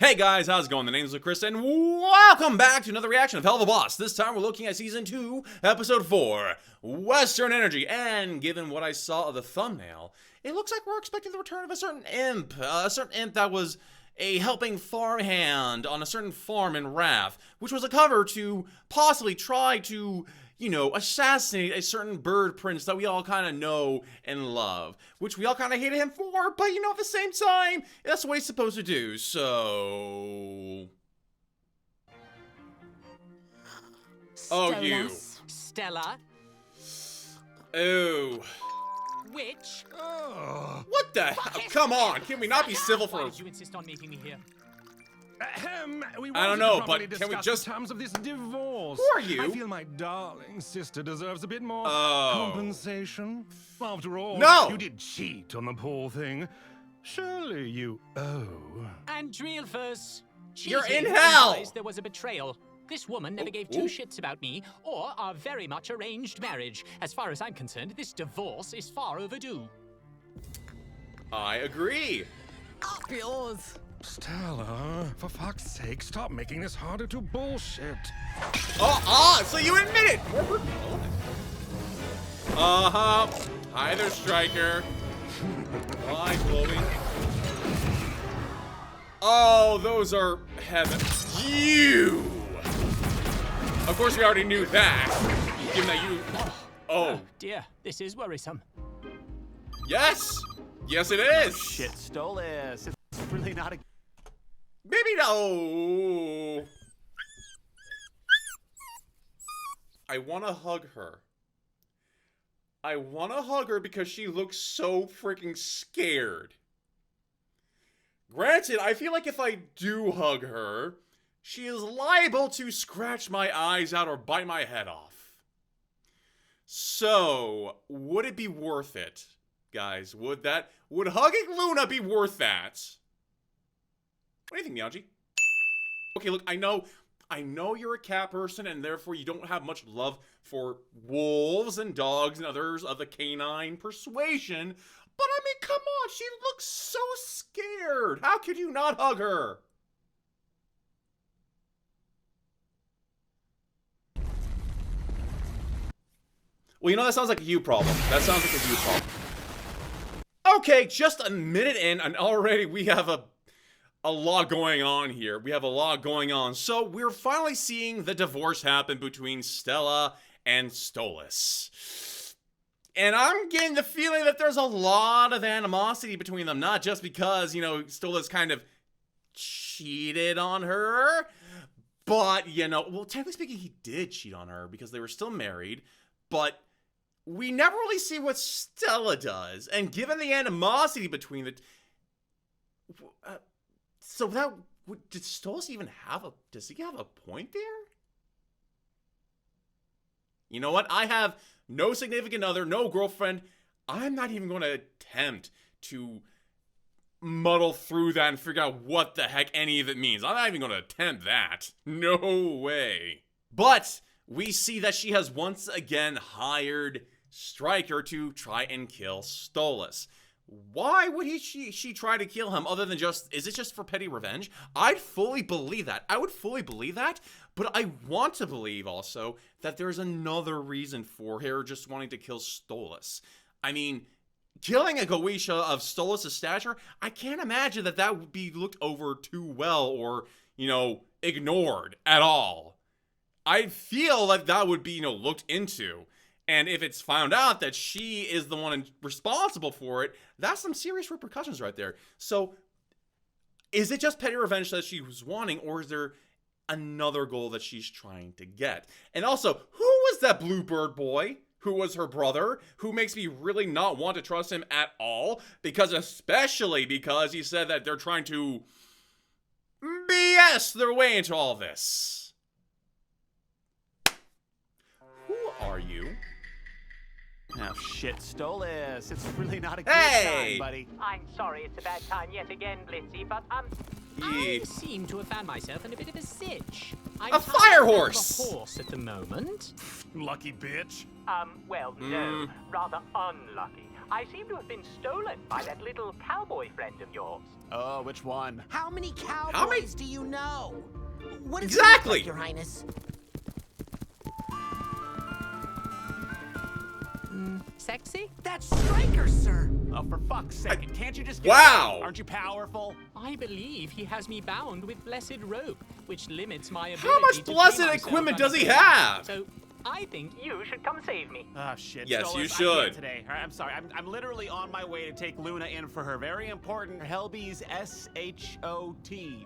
Hey guys, how's it going? The name's Luchrised, and welcome back to another reaction of Helluva Boss. This time we're looking at Season 2, Episode 4, Western Energy. And given what I saw of the thumbnail, it looks like we're expecting the return of a certain imp that was a helping farmhand on a certain farm in Wrath, which was a cover to possibly try to, you know, assassinate a certain bird prince that we all kind of know and love, which we all kind of hated him for, but, you know, at the same time, that's what he's supposed to do, so... Oh, you. Stella. Oh. Which? What the hell? Come on, can we not be civil for... Why did you insist on meeting me here? I don't know, but can we just... terms of this divorce? Who are you? I feel my darling sister deserves a bit more Oh. compensation. After all, No! you did cheat on the poor thing. Surely you owe. And Dreelfers. You're in Cheating hell! implies there was a betrayal. This woman never gave two shits about me or our very much arranged marriage. As far as I'm concerned, this divorce is far overdue. I agree. Up yours. Stella, for fuck's sake, stop making this harder to bullshit. So you admit it! Uh-huh. Hi there, Striker. Hi, Chloe. Oh, those are heaven. You! Of course, we already knew that. Given that you... Oh. Dear, this is worrisome. Yes! Yes, it is! Shit, Stolas. It's really not a... Maybe no. I want to hug her. I want to hug her because she looks so freaking scared. Granted, I feel like if I do hug her, she is liable to scratch my eyes out or bite my head off. So, would it be worth it, guys? Would hugging Luna be worth that? What do you think, Meownji? Okay, look, I know you're a cat person, and therefore you don't have much love for wolves and dogs and others of the canine persuasion, but I mean, come on, she looks so scared. How could you not hug her? Well, you know, that sounds like a you problem. That sounds like a you problem. Okay, just a minute in, and already we have a lot going on here. We have a lot going on. So we're finally seeing the divorce happen between Stella and Stolas. And I'm getting the feeling that there's a lot of animosity between them. Not just because, you know, Stolas kind of cheated on her. But, you know, well, technically speaking, he did cheat on her because they were still married. But we never really see what Stella does. And given the animosity between the... So that, did Stolas even have a, does he have a point there? You know what? I have no significant other, no girlfriend. I'm not even going to attempt to muddle through that and figure out what the heck any of it means. I'm not even going to attempt that. No way. But we see that she has once again hired Striker to try and kill Stolas. Why would she try to kill him other than just, is it just for petty revenge? I'd fully believe that. I would fully believe that, but I want to believe also that there's another reason for her just wanting to kill Stolas. I mean, killing a Goetia of Stolas' stature, I can't imagine that that would be looked over too well or, you know, ignored at all. I feel like that would be, you know, looked into. And if it's found out that she is the one responsible for it, that's some serious repercussions right there. So, is it just petty revenge that she was wanting, or is there another goal that she's trying to get? And also, who was that bluebird boy who was her brother, who makes me really not want to trust him at all? Especially because he said that they're trying to BS their way into all this. Who are you? Oh, shit, Stolas. It's really not a good Hey! time, buddy. I'm sorry it's a bad time yet again, Blitzy, but I seem to have found myself in a bit of a sitch. I'm A fire tied up horse! with a horse at the moment. Lucky bitch. well, no, rather unlucky. I seem to have been stolen by that little cowboy friend of yours. Oh, which one? How many cowboys do you know? What is Exactly. it, Your Highness? Sexy? That's Striker, sir. Oh, for fuck's sake, can't you just get Wow. away? Aren't you powerful? I believe he has me bound with blessed rope, which limits my ability How much to free blessed myself equipment does he unafraid. have? So, I think You should come save me. Oh, shit. Yes, Stolas, you I can't should. today. All right, I'm sorry. I'm literally on my way to take Luna in for her very important Helby's SHOT.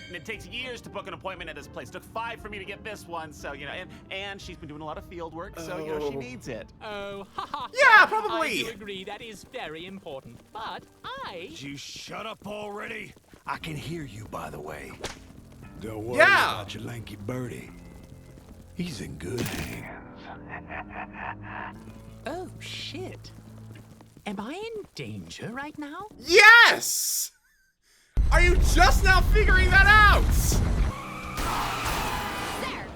And it takes years to book an appointment at this place. It took 5 for me to get this one, so, you know, and she's been doing a lot of field work, so, you know, she needs it. oh, haha. Yeah, probably. I do agree that is very important, but Would you shut up already? I can hear you, by the way. Don't worry Yeah. about your lanky birdie. He's in good hands. Oh, shit. Am I in danger right now? Yes! Are you just now figuring that out? There!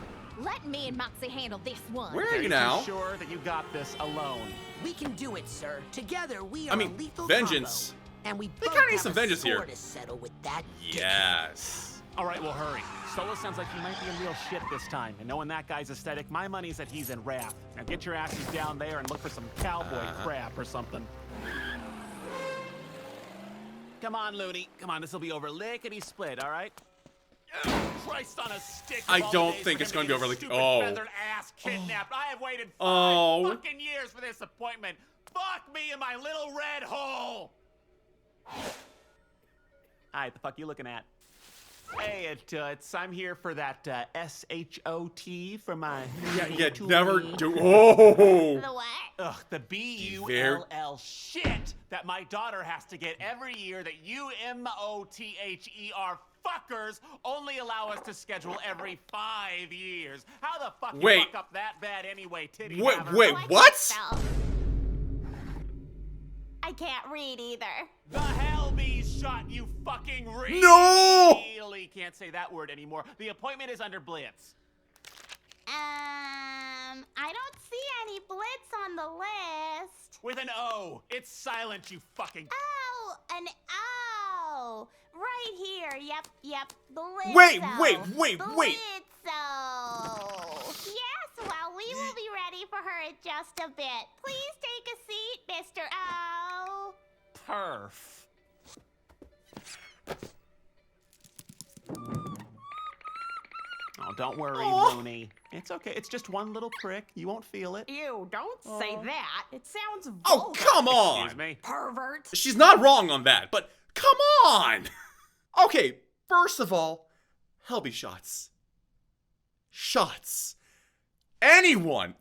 Let me and Moxie handle this one. Where are you You now? sure that you got this alone? We can do it, sir. Together, we are I mean, a lethal vengeance. combo. And we They both kinda need have some a vengeance here. score to settle with that Yes. All right, well, hurry. Stola sounds like he might be in real shit this time, and knowing that guy's aesthetic, my money's that he's in wrath. Now get your asses down there and look for some cowboy crap or something. Come on, Looney. Come on, this will be over lickety-split, all right? Christ on a stick. I of all don't days think for it's him gonna to be get over his lick- stupid oh. feathered ass kidnapped. I have waited 5 Oh. fucking years for this appointment. Fuck me in my little red hole. Hi, the fuck you looking at? Hey, I'm here for that SHOT for my. Yeah, never do. Oh! The what? Ugh, the BULL shit that my daughter has to get every year that you MOTHER fuckers only allow us to schedule every 5 years. How the fuck Wait. you fuck up that bad anyway, titty Wait, haver? wait, Oh, I can't what? spell. I can't read either. The Helby's shot, you fucking No! really can't say that word anymore. The appointment is under blitz. I don't see any blitz on the list. With an O. It's silent, you fucking. Oh, an O. Right here. Yep. Blitzo. Wait. Blitzo. Yes, well, we will be ready for her in just a bit. Please take a seat, Mr. O. Perf. Oh, don't worry, Looney. It's okay. It's just one little prick. You won't feel it. Ew, don't say that. It sounds Oh, vulgar. come on! Excuse me. Pervert. She's not wrong on that, but come on! Okay, first of all, Helby shots. Shots. Anyone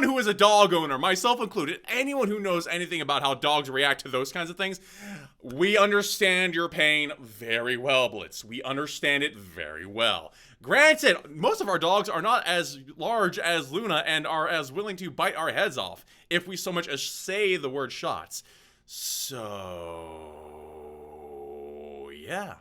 who is a dog owner, myself included, anyone who knows anything about how dogs react to those kinds of things, we understand your pain very well, Blitz. We understand it very well. Granted, most of our dogs are not as large as Luna and are as willing to bite our heads off if we so much as say the word shots. So, yeah.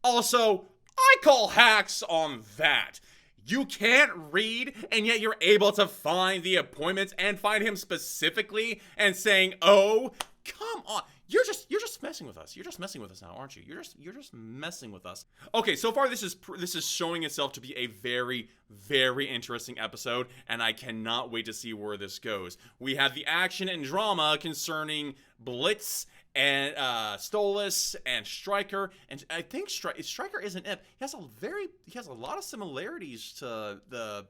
Also, I call hacks on that. You can't read, and yet you're able to find the appointments and find him specifically and saying, "Oh, come on." You're just messing with us. You're just messing with us now, aren't you? You're just messing with us. Okay, so far this is showing itself to be a very, very interesting episode, and I cannot wait to see where this goes. We have the action and drama concerning Blitz and Stolas and Striker, and I think Striker isn't it. He has a lot of similarities to the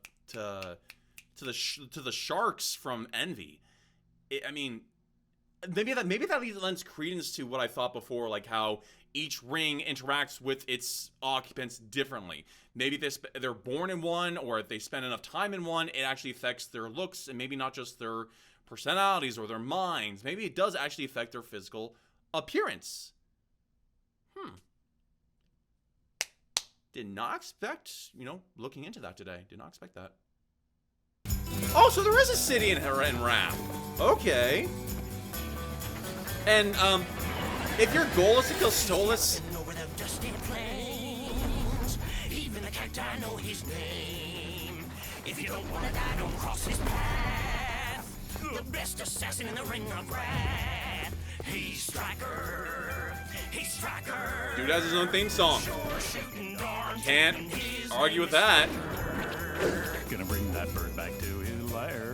sharks from Envy. I mean, maybe that lends credence to what I thought before, like how each ring interacts with its occupants differently. Maybe they're born in one, or if they spend enough time in one, it actually affects their looks, and maybe not just their personalities or their minds. Maybe it does actually affect their physical appearance. Did not expect, looking into that today. Did not expect that. Oh, so there is a city in Wrath. Okay. And, if your goal is to kill Stolas... Over the dusty plains, even the cacti know his name. If you don't wanna die, don't cross his path. The best assassin in the ring of wrath. He's Striker. He's Striker. Dude has his own theme song. Sure shooting darn Can't argue with that. Gonna bring that bird back to his lair.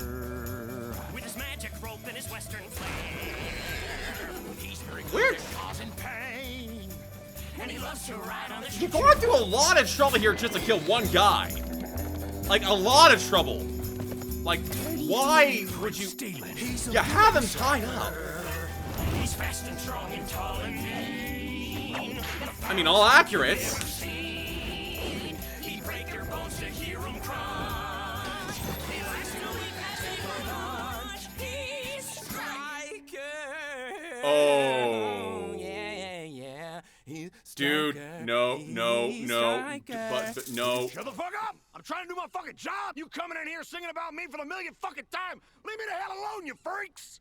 with his magic rope and his western flair. He's very good Weird. at causing pain. And he loves to ride on the You're going through a lot of trouble here just to kill one guy. Like, a lot of trouble. Like, why would you... You have him tied up. He's fast and strong and tall and mean. I mean, all accurate. He'd break your bones to hear him crunch. He likes to eat magic for lunch. He's Striker. Oh. Yeah. He's Dude, Striker. no. He's But no. Shut the fuck up! I'm trying to do my fucking job! You coming in here singing about me for the millionth fucking time! Leave me the hell alone, you freaks!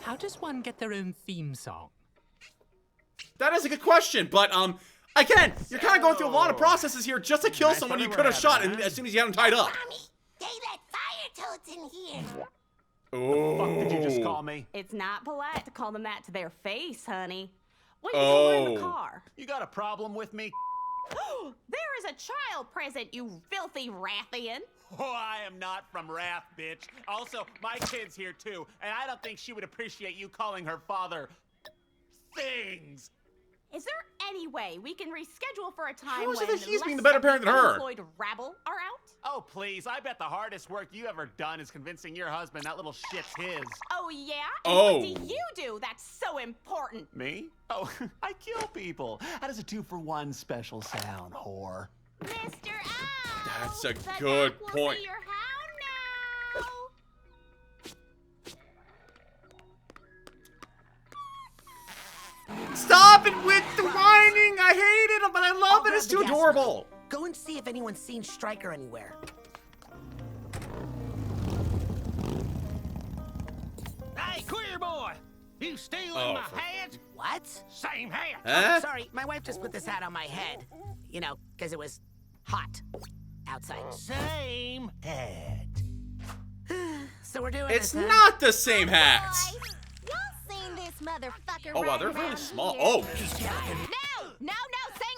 How does one get their own theme song? That is a good question, but, again, you're kind of going through a lot of processes here just to kill someone you could have shot as soon as you had him tied up. Mommy, they let fire toads in here. Oh. What did you just call me? It's not polite to call them that to their face, honey. What are you doing in the Oh. car? You got a problem with me? There is a child present, you filthy Rathian. Oh, I am not from Wrath, bitch. Also, my kid's here too, and I don't think she would appreciate you calling her father things. Is there any way we can reschedule for a time How is it when that he's being less the better parent than her? unemployed rabble are out? Oh, please, I bet the hardest work you ever done is convincing your husband that little shit's his. Oh, yeah? And Oh. what do you do that's so important? Me? Oh, I kill people. How does a 2-for-1 special sound, whore? Mr. Owl. That's a the good duck will point. be your hound now. Stop it with the whining! I hate it, but I love it. It's too grab the gas adorable. Go and see if anyone's seen Striker anywhere. Hey, queer boy! You stealing Oh, my for- hat? What? Same hat. Huh? Sorry, my wife just put this hat on my head. You know, because it was hot outside. Same hat. So we're doing It's this, huh? not the same hat. Boys, y'all seen this motherfucker Oh, wow, they're running really around small. here? Oh, No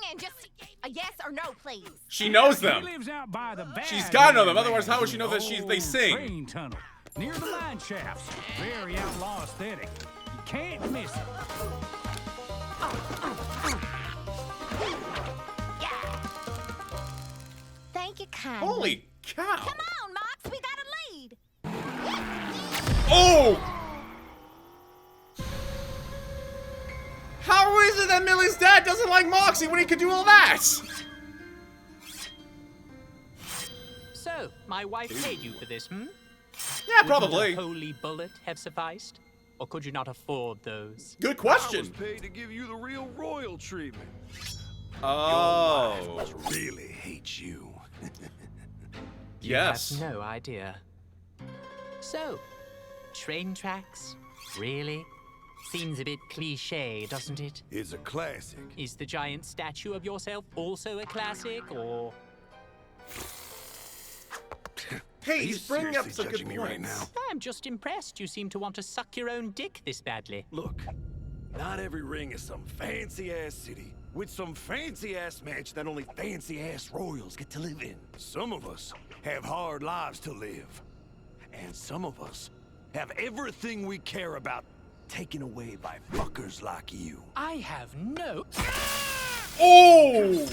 singing. Just a yes or no, please. she knows them. lives out by the She's gotta know them, otherwise how would she know that they sing? Train tunnel, near the mine shafts. Very outlaw aesthetic. You can't miss it. Thank you kindly. Holy cow. Come on, Mox, we got a lead. Oh! How is it that Millie's dad doesn't like Moxie when he could do all that? So, my wife paid you for this, hmm? Yeah, Wouldn't probably. a holy bullet have sufficed? Or could you not afford those? Good I was question. paid to give you the real royal treatment. Oh. Must really hate you. Yes. You have no idea. So, train tracks? Really? Seems a bit cliche, doesn't it? It's a classic. Is the giant statue of yourself also a classic, or...? Hey, Are you he's bringing up seriously some good judging me right points. now? I'm just impressed you seem to want to suck your own dick this badly. Look, not every ring is some fancy-ass city with some fancy-ass mansion that only fancy-ass royals get to live in. Some of us have hard lives to live. And some of us have everything we care about taken away by fuckers like you. I have no... Oh!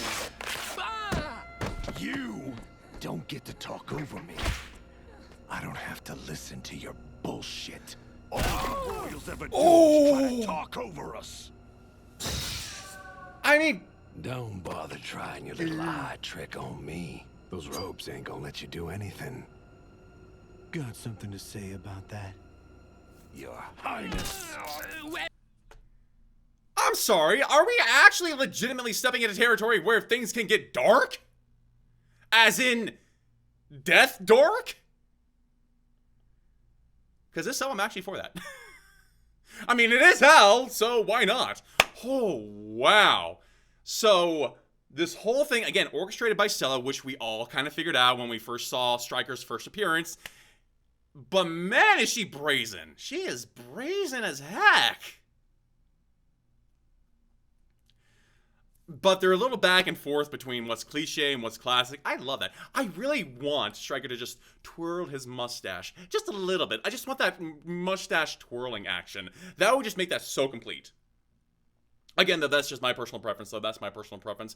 You don't get to talk over me. I don't have to listen to your bullshit. All the royals ever do is try to talk over us. I mean, Don't bother trying your little eye trick on me. Those robes ain't gonna let you do anything. Got something to say about that? Your Highness. I'm sorry. Are we actually legitimately stepping into territory where things can get dark? As in, death dark? Because if so, I'm actually for that. I mean, it is hell, so why not? Oh, wow. So, this whole thing, again, orchestrated by Stella, which we all kind of figured out when we first saw Striker's first appearance. But man, is she brazen. She is brazen as heck. But they're a little back and forth between what's cliche and what's classic. I love that. I really want Striker to just twirl his mustache just a little bit. I just want that mustache twirling action. That would just make that so complete. Again, that's just my personal preference, though. That's my personal preference.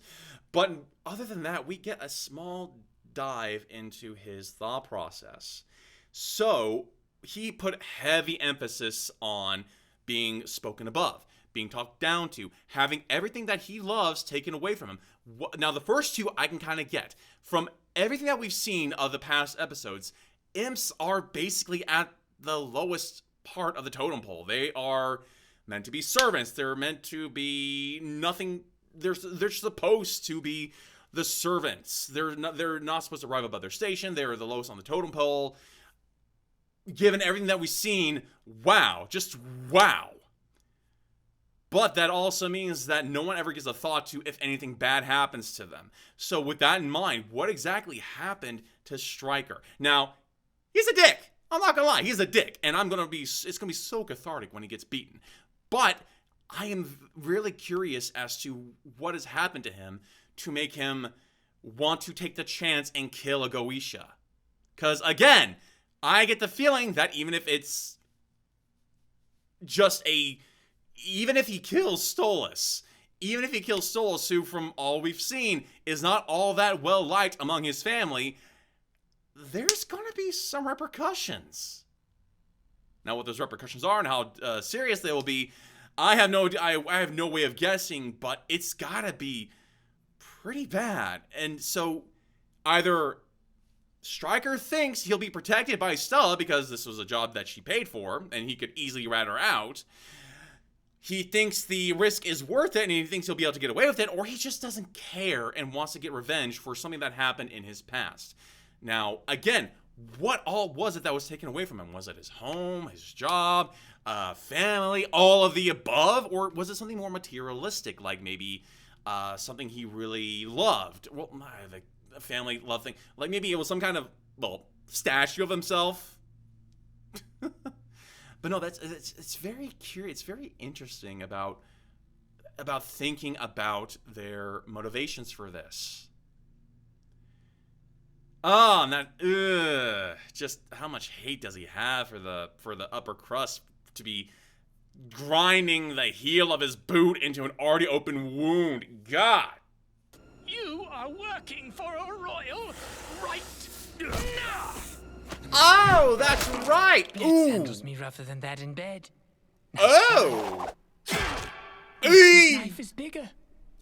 But other than that, we get a small dive into his thought process. So he put heavy emphasis on being spoken above, being talked down to, having everything that he loves taken away from him. Now, the first two I can kind of get. From everything that we've seen of the past episodes, imps are basically at the lowest part of the totem pole. They are meant to be servants. They're meant to be nothing. They're supposed to be the servants. They're not supposed to rise above their station. They're the lowest on the totem pole. Given everything that we've seen, wow. Just wow. But that also means that no one ever gives a thought to if anything bad happens to them. So with that in mind, what exactly happened to Striker? Now, he's a dick. I'm not gonna lie, he's a dick. And it's gonna be so cathartic when he gets beaten. But I am really curious as to what has happened to him to make him want to take the chance and kill a Goetia. Because again, I get the feeling that even if it's just even if he kills Stolas, who from all we've seen is not all that well liked among his family, there's gonna be some repercussions. Now, what those repercussions are and how serious they will be, I have no way of guessing, but it's gotta be pretty bad. And so, either Striker thinks he'll be protected by Stella because this was a job that she paid for, and he could easily rat her out. He thinks the risk is worth it, and he thinks he'll be able to get away with it, or he just doesn't care and wants to get revenge for something that happened in his past. Now, again, what all was it that was taken away from him? Was it his home, his job, family, all of the above? Or was it something more materialistic, like maybe something he really loved? Well, the family love thing. Like maybe it was some kind of, statue of himself. But no, it's very curious. It's very interesting about thinking about their motivations for this. Oh, and that, just how much hate does he have for the upper crust to be grinding the heel of his boot into an already open wound? God. You are working for a royal right now. Oh, that's right. It handles me rougher than that in bed. Oh. His knife is bigger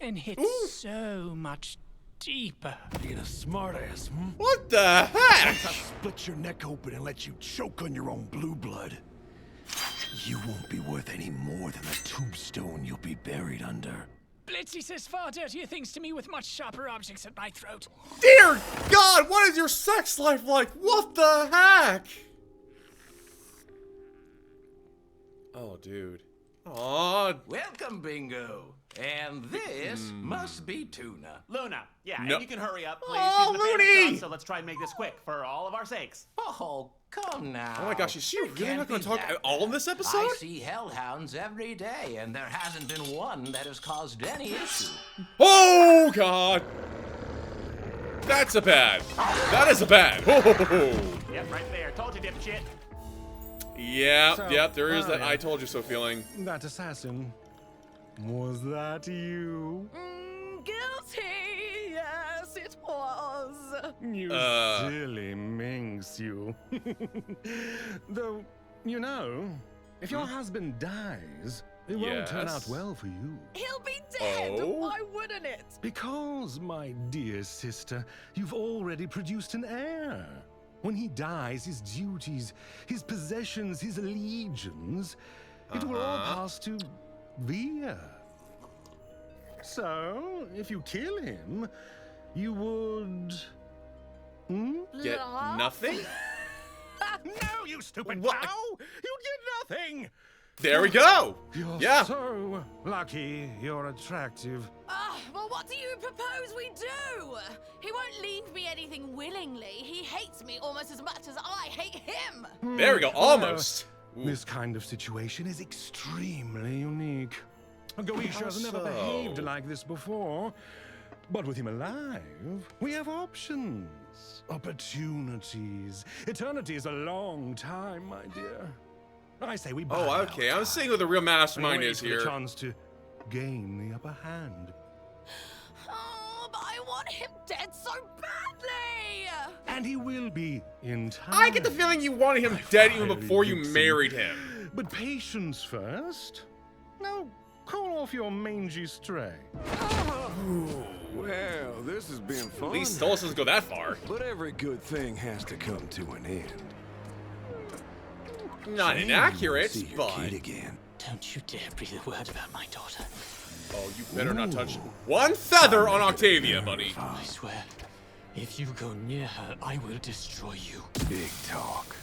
and hits so much deeper. Being a smartass, hmm? What the heck? Once I split your neck open and let you choke on your own blue blood, you won't be worth any more than the tombstone you'll be buried under. Blitzy says far dirtier things to me with much sharper objects at my throat. Dear God, what is your sex life like? What the heck? Oh, dude. Oh. Welcome, Bingo. And this must be Tuna. Luna, yeah, No. and you can hurry up, please. Oh, She's the favorite Looney! son, so let's try and make this quick for all of our sakes. Oh, come now. Oh my gosh, is she It really can't not going to be talk that at all in this episode? I see hellhounds every day, and there hasn't been one that has caused any issue. Oh, God. That's a bad. That is a bad. Oh. Yep, right there. Told you, dipshit. Yep, there is that I told you so feeling. That assassin. Was that you? Guilty. Yes, it was. You silly minx, you. Though, you know, if your husband dies, it won't turn out well for you. He'll be dead. Oh? Why wouldn't it? Because, my dear sister, you've already produced an heir. When he dies, his duties, his possessions, his allegiance, it will all pass to the earth. So, if you kill him, you would... Get nothing? No, you stupid What? cow! You get nothing! There we go. You're Yeah. so lucky you're attractive. well, what do you propose we do? He won't leave me anything willingly. He hates me almost as much as I hate him. There we go, almost. This kind of situation is extremely unique. Goisha has never so? behaved like this before. But with him alive, we have options, opportunities. Eternity is a long time, my dear. I say we buy Oh, okay. I'm seeing who the real mastermind is for here. the chance to gain the upper hand. Oh, but I want him dead so badly. And he will be in time. I get the feeling you wanted him dead even before you married him. But patience first. Now, call off your mangy stray. Well, this has been fun. At least Stolas doesn't go that far. But every good thing has to come to an end. Not inaccurate, See your but... kid again. Don't you dare breathe a word about my daughter. Oh, you better not touch one feather on Octavia, buddy. I swear, if you go near her, I will destroy you. Big talk.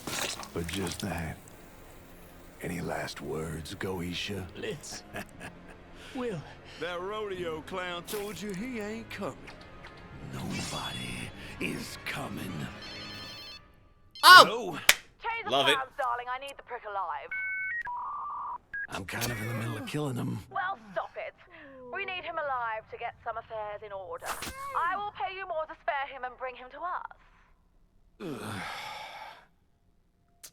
But just that. Any last words, Goisha? Let's. Will. That rodeo clown told you he ain't coming. Nobody is coming. Oh! Hello? Chase the Love it. plans, darling. I need the prick alive. I'm kind of in the middle of killing him. Well, stop it. We need him alive to get some affairs in order. I will pay you more to spare him and bring him to us.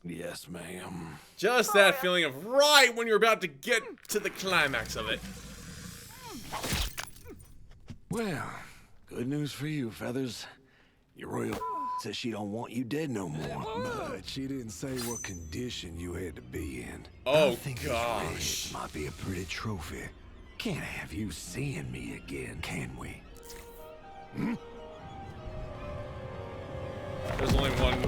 Yes, ma'am. Just that feeling of right when you're about to get to the climax of it. Well, good news for you, Feathers. Your royal says she don't want you dead no more. But she didn't say what condition you had to be in. Oh, I think gosh. this ring might be a pretty trophy. Can't have you seeing me again, can we? Hmm? There's only one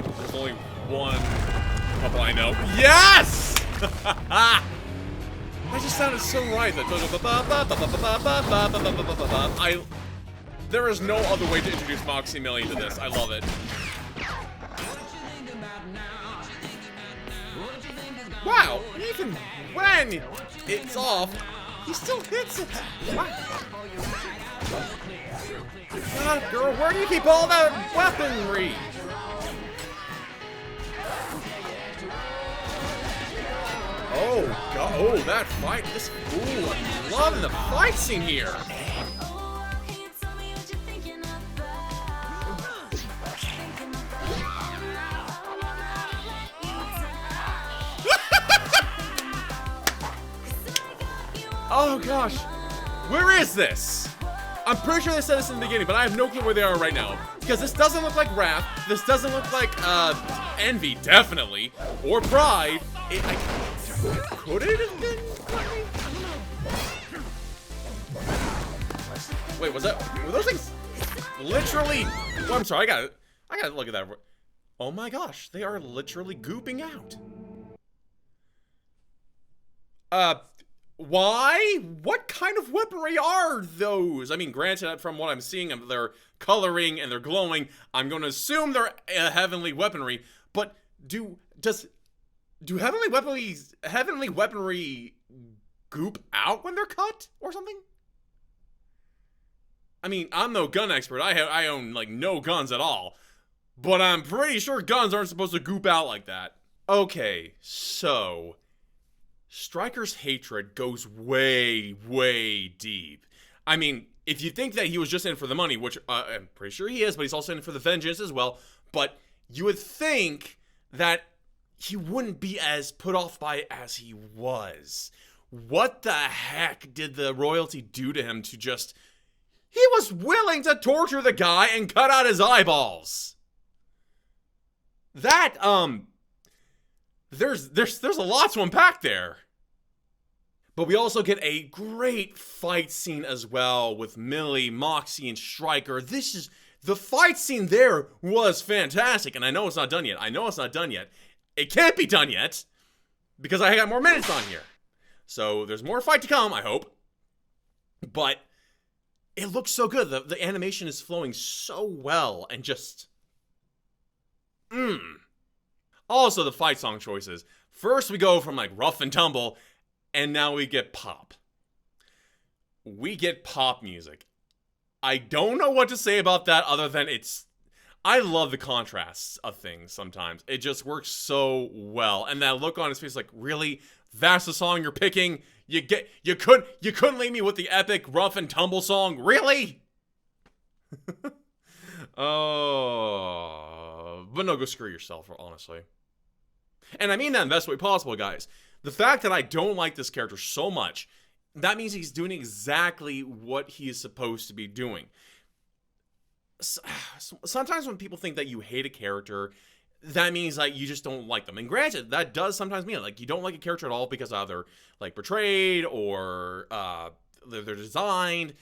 couple I know. Yes! That just sounded so right. There is no other way to introduce Moxie Millie to this. I love it. Wow, even when it's off, he still hits it. Wow. God, girl, where do you keep all that weaponry? Oh, God. Oh, that fight. This. Ooh, I'm loving the fight scene here. Oh, gosh. Where is this? I'm pretty sure they said this in the beginning, but I have no clue where they are right now. Because this doesn't look like Wrath. This doesn't look like, Envy, definitely. Or Pride. Could it have been? Wait, was that? Were those things literally? Oh, I'm sorry. I gotta look at that. Oh my gosh, they are literally gooping out. Why? What kind of weaponry are those? I mean, granted, from what I'm seeing of their coloring and their glowing, I'm going to assume they're heavenly weaponry. But do heavenly weaponry goop out when they're cut or something? I mean, I'm no gun expert. I own like no guns at all, but I'm pretty sure guns aren't supposed to goop out like that. Okay, so Striker's hatred goes way, way deep. I mean, if you think that he was just in for the money, which I'm pretty sure he is, but he's also in for the vengeance as well, but you would think that he wouldn't be as put off by it as he was. What the heck did the royalty do to him to just... He was willing to torture the guy and cut out his eyeballs. That, there's a lot to unpack there. But we also get a great fight scene as well with Millie, Moxie, and Striker. The fight scene there was fantastic, and I know it's not done yet. It can't be done yet, because I got more minutes on here. So there's more fight to come, I hope. But it looks so good. The animation is flowing so well, and just... Also, the fight song choices. First, we go from, like, rough and tumble, and now we get pop. We get pop music. I don't know what to say about that other than I love the contrasts of things sometimes. It just works so well. And that look on his face like, really? That's the song you're picking? You couldn't leave me with the epic rough and tumble song? Really? Oh, but no, go screw yourself, honestly. And I mean that in the best way possible, guys. The fact that I don't like this character so much, that means he's doing exactly what he is supposed to be doing. Sometimes when people think that you hate a character, that means like you just don't like them. And granted, that does sometimes mean like you don't like a character at all because either like portrayed or they're designed.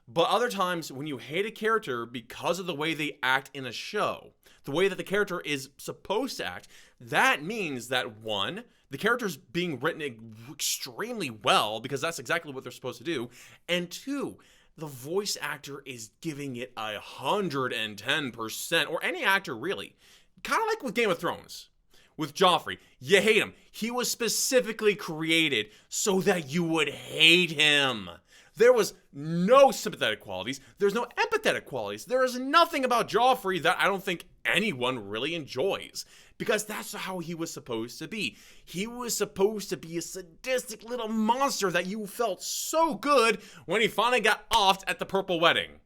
But other times when you hate a character because of the way they act in a show, the way that the character is supposed to act, that means that one, the character's being written extremely well because that's exactly what they're supposed to do. And two, the voice actor is giving it 110%, or any actor really. Kind of like with Game of Thrones. With Joffrey, you hate him. He was specifically created so that you would hate him. There was no sympathetic qualities. There's no empathetic qualities. There is nothing about Joffrey that I don't think anyone really enjoys. Because that's how he was supposed to be. He was supposed to be a sadistic little monster that you felt so good when he finally got offed at the Purple Wedding.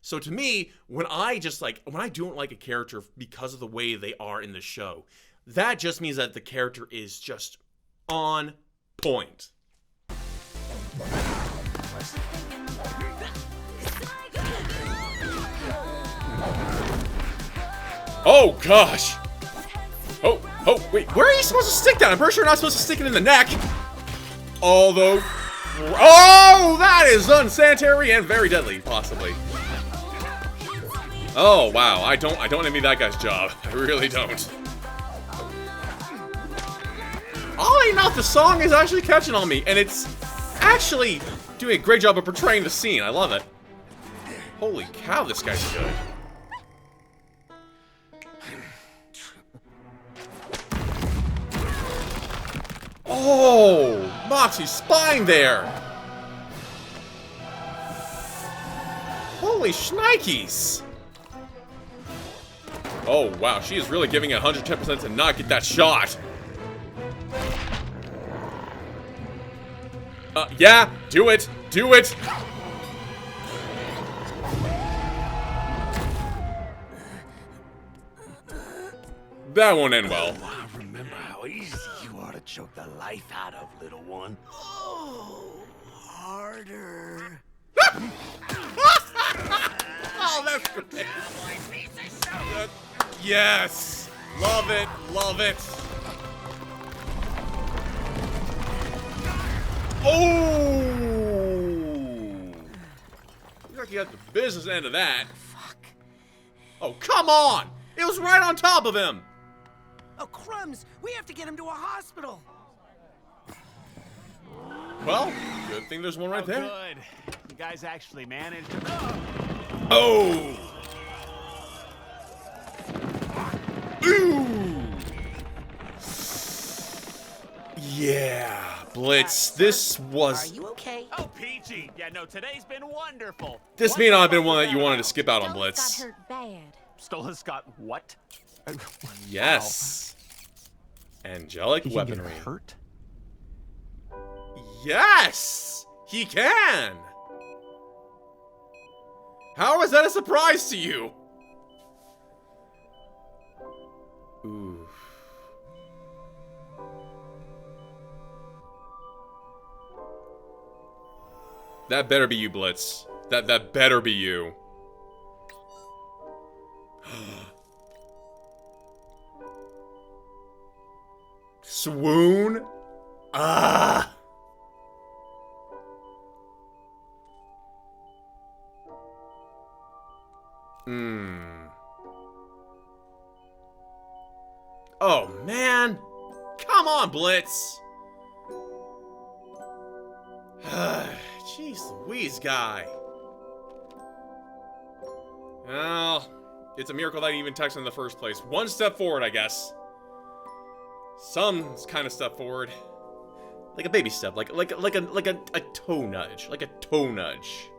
So to me, when I don't like a character because of the way they are in the show, that just means that the character is just on point. Oh gosh! Oh, wait, where are you supposed to stick that? I'm pretty sure you're not supposed to stick it in the neck. Although, oh, that is unsanitary and very deadly, possibly. Oh wow, I don't envy that guy's job. I really don't. Oddly enough, the song is actually catching on me, and it's actually doing a great job of portraying the scene. I love it. Holy cow, this guy's good. Oh, Moxie's spine there. Holy shnikes. Oh, wow, she is really giving it 110% to not get that shot. Yeah, do it. Do it. That won't end well. I remember how easy you are to choke the life out of, little one. Oh, harder. Oh, that's great. Yes. Love it. Love it. Oh! Looks like you got the business end of that. Fuck. Oh, come on! It was right on top of him! Oh, crumbs! We have to get him to a hospital. Well, good thing there's one right there. Good. You guys actually managed. Oh! Ooh! Yeah, Blitz. This was. Are you okay? Oh, peachy. Yeah, no, today's been wonderful. This may not have been one that you wanted to skip out on, Blitz. Got hurt bad. Stola's got what? Yes. Angelic He can weaponry. get hurt? Yes! He can! How is that a surprise to you? Ooh. That better be you, Blitz. That better be you. Swoon? Ah! Oh, man. Come on, Blitz. Jeez Louise, guy. Well, it's a miracle that he even texted in the first place. One step forward, I guess. Some kind of step forward. Like a baby step, like a toe nudge. Like a toe nudge.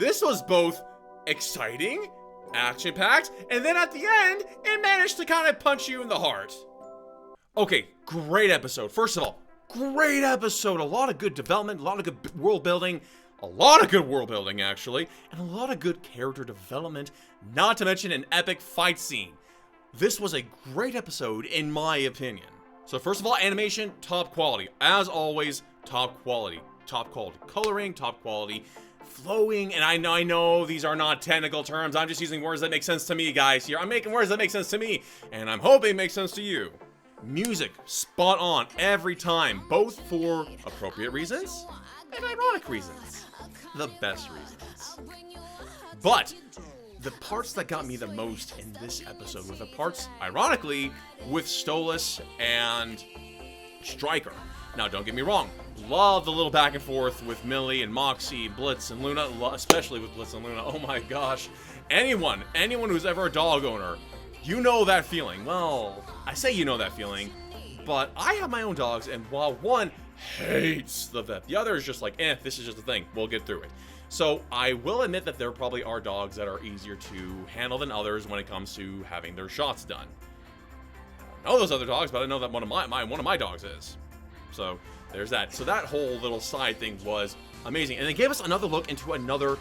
This was both exciting, action-packed, and then at the end, it managed to kind of punch you in the heart. Okay, great episode. First of all, great episode. A lot of good development, a lot of good world building, actually, and a lot of good character development, not to mention an epic fight scene. This was a great episode, in my opinion. So first of all, animation, top quality. As always, top quality. Top quality coloring, top quality flowing, and I know these are not technical terms. I'm just using words that make sense to me, guys, here. I'm making words that make sense to me, and I'm hoping it makes sense to you. Music, spot on every time, both for appropriate reasons and ironic reasons. The best reasons. But the parts that got me the most in this episode were the parts, ironically, with Stolas and Striker. Now, don't get me wrong. Love the little back and forth with Millie and Moxie, Blitz and Luna, especially with Blitz and Luna. Oh my gosh. Anyone who's ever a dog owner, you know that feeling. Well, I say you know that feeling, but I have my own dogs, and while one hates the vet, the other is just like, this is just a thing. We'll get through it. So I will admit that there probably are dogs that are easier to handle than others when it comes to having their shots done. I don't know those other dogs, but I know that one of my dogs is. So there's that. So that whole little side thing was amazing. And they gave us another look into another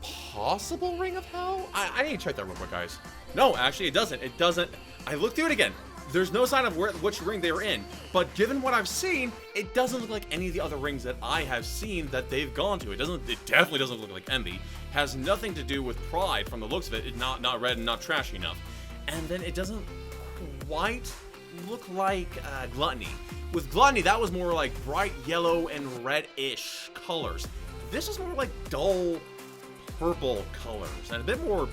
possible Ring of Hell? I need to check that real quick, guys. No, actually it doesn't. It doesn't. I looked through it again. There's no sign of which ring they were in. But given what I've seen, it doesn't look like any of the other rings that I have seen that they've gone to. It definitely doesn't look like Envy. Has nothing to do with Pride from the looks of it. It's not red and not trashy enough. And then it doesn't quite look like Gluttony. With Gluttony, that was more like bright yellow and red-ish colors. This is more like dull purple colors and a bit more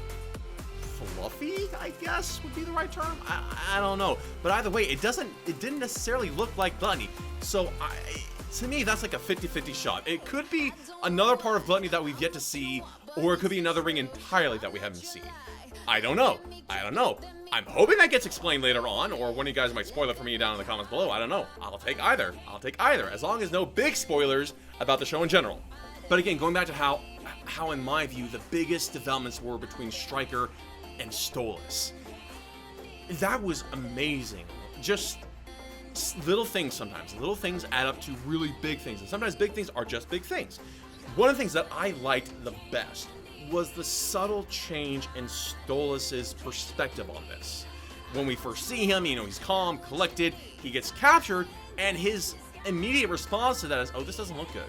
fluffy, I guess would be the right term. I don't know, but either way, it didn't necessarily look like Gluttony. So to me, that's like a 50-50 shot. It could be another part of Gluttony that we've yet to see, or it could be another ring entirely that we haven't seen. I don't know. I'm hoping that gets explained later on, or one of you guys might spoil it for me down in the comments below. I don't know. I'll take either, as long as no big spoilers about the show in general. But again, going back to how in my view, the biggest developments were between Striker and Stolas. That was amazing. Just little things sometimes. Little things add up to really big things, and sometimes big things are just big things. One of the things that I liked the best was the subtle change in Stolas' perspective on this. When we first see him, he's calm, collected, he gets captured, and his immediate response to that is, oh, this doesn't look good.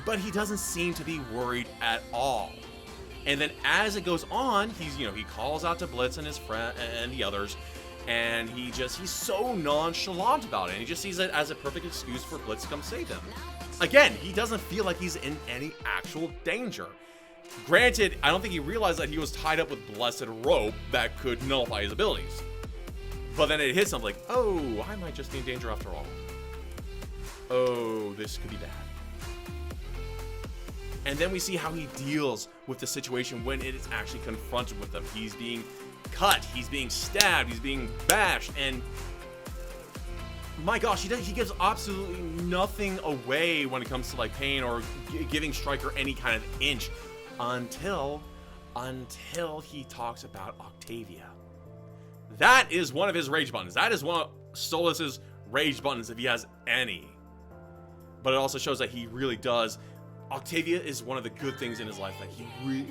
But he doesn't seem to be worried at all. And then as it goes on, he calls out to Blitz and his friend and the others, and he's so nonchalant about it, and he just sees it as a perfect excuse for Blitz to come save him. Again, he doesn't feel like he's in any actual danger. Granted, I don't think he realized that he was tied up with blessed rope that could nullify his abilities. But then it hits him like, oh, I might just be in danger after all. Oh, this could be bad. And then we see how he deals with the situation when it is actually confronted with him. He's being cut, he's being stabbed, he's being bashed, and my gosh, he gives absolutely nothing away when it comes to like pain or giving Striker any kind of inch until he talks about Octavia. That is one of his rage buttons. That is one of Stolas' rage buttons if he has any. But it also shows that he really does. Octavia is one of the good things in his life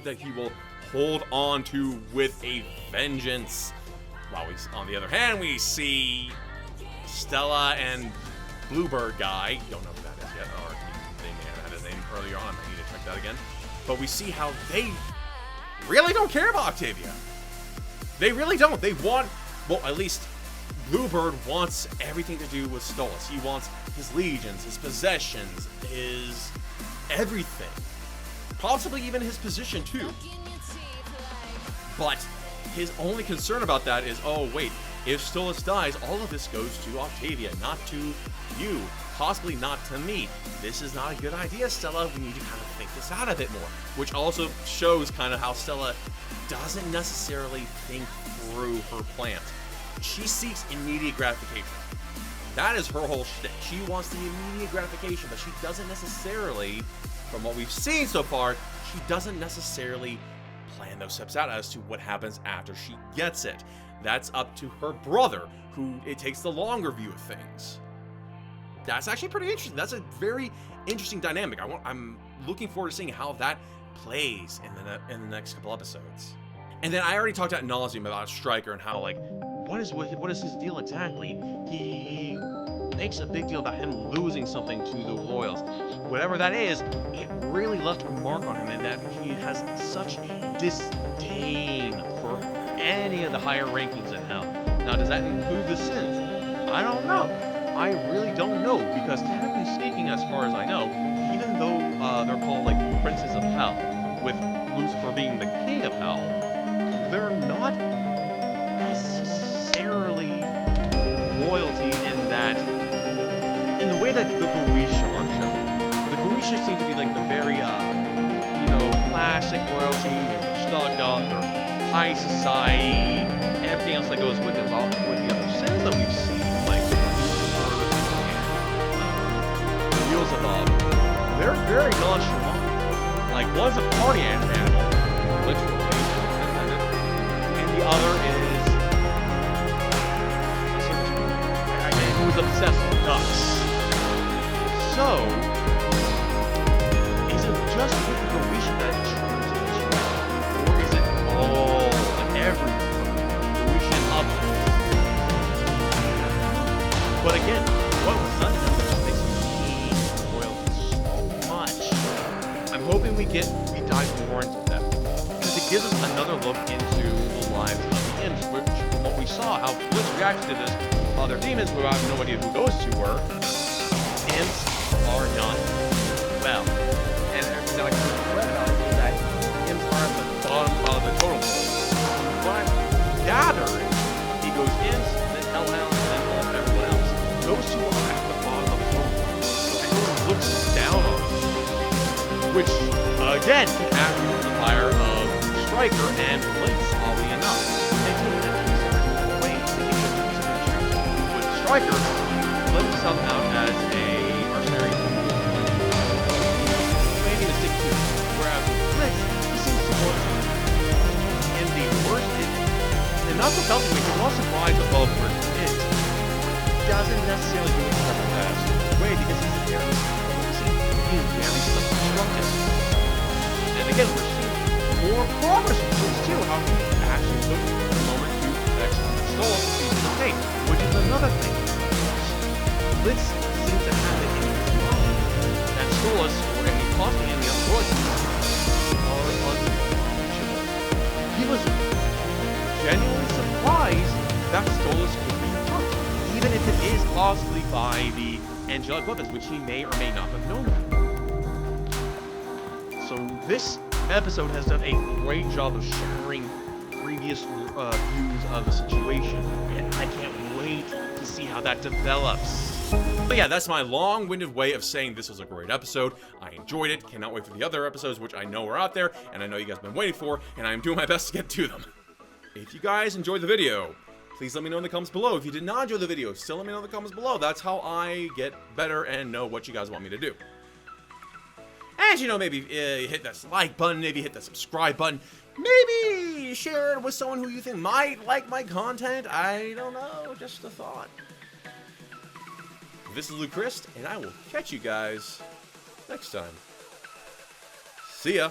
that he will hold on to with a vengeance. While on the other hand, we see Stella and Bluebird guy. Don't know who that is yet, or they may have had his name earlier on. I need to check that again. But we see how they really don't care about Octavia. They really don't. They want, well, at least Bluebird wants everything to do with Stolas. He wants his legions, his possessions, his everything. Possibly even his position too. But his only concern about that is, oh wait, if Stolas dies, all of this goes to Octavia, not to you. Possibly not to me. This is not a good idea, Stella. We need to kind of think this out a bit more. Which also shows kind of how Stella doesn't necessarily think through her plans. She seeks immediate gratification. That is her whole shtick. She wants the immediate gratification, but she doesn't necessarily from what we've seen so far, she doesn't necessarily plan those steps out as to what happens after she gets it. That's up to her brother, who it takes the longer view of things. That's actually pretty interesting. That's a very interesting dynamic. I'm looking forward to seeing how that plays in the next couple episodes. And then I already talked ad nauseum about Striker and how, like, what is his deal exactly? He makes a big deal about him losing something to the Royals. Whatever that is, it really left a mark on him, in that he has such disdain for any of the higher rankings in Hell. Now, does that include the Sins? I don't know. I really don't know, because technically speaking, as far as I know, even though they're called, like, Princes of Hell, with Lucifer being the King of Hell, they're not necessarily royalty in the way that the Gorisha are shown. The Gorisha seem to be like the very, classic royalty, stuck up, or high society, everything else that goes with it. Well, with the other sins that we've seen, like Beelzebub, they're very nonchalant. Like, one's a party animal, literally, and the other is who's obsessed with ducks. So, is it just with the Gorisha that turns into, or is it all, like, every Gorisha and others? But again, what was done just makes me hate royalty so much. I'm hoping we dive more into that, because it gives us another look into the lives of the imps, which, from what we saw, how Blitz reacted to this, other demons who have no idea who those two were. Imps are not well. And everything that I read about is that imps are at the bottom of the totem pole. What I've gathered, he goes imps, then hellhounds, and then everyone else. Those two are at the bottom of the totem pole. So everyone looks down on them. Which, again, can add to the fire of Striker and Blitz, oddly enough. Striker let himself out as a mercenary, claiming to stick to, whereas with Blitz, he seems to want in the worst, and not so healthy way, he wants to rise above where he is. He doesn't necessarily do it in the best way, because he's very self-destructive. And again, we're seeing more progress with Blitz too, how he actually took a moment to execute Stola to see his fate, which is another thing. Blitz seems to have it in his mind that Stolas, or any possibly any other royalties, are unreachable. He was genuinely surprised that Stolas could be hurt, even if it is possibly by the angelic weapons, which he may or may not have known. So this episode has done a great job of sharing previous views of the situation, and I can't wait to see how that develops. But yeah, that's my long-winded way of saying this was a great episode. I enjoyed it. Cannot wait for the other episodes, which I know are out there, and I know you guys have been waiting for, and I am doing my best to get to them. If you guys enjoyed the video, please let me know in the comments below. If you did not enjoy the video, still let me know in the comments below. That's how I get better and know what you guys want me to do. As you know, maybe hit that like button, maybe hit that subscribe button, maybe share it with someone who you think might like my content. I don't know, just a thought. This is Luchrised, and I will catch you guys next time. See ya.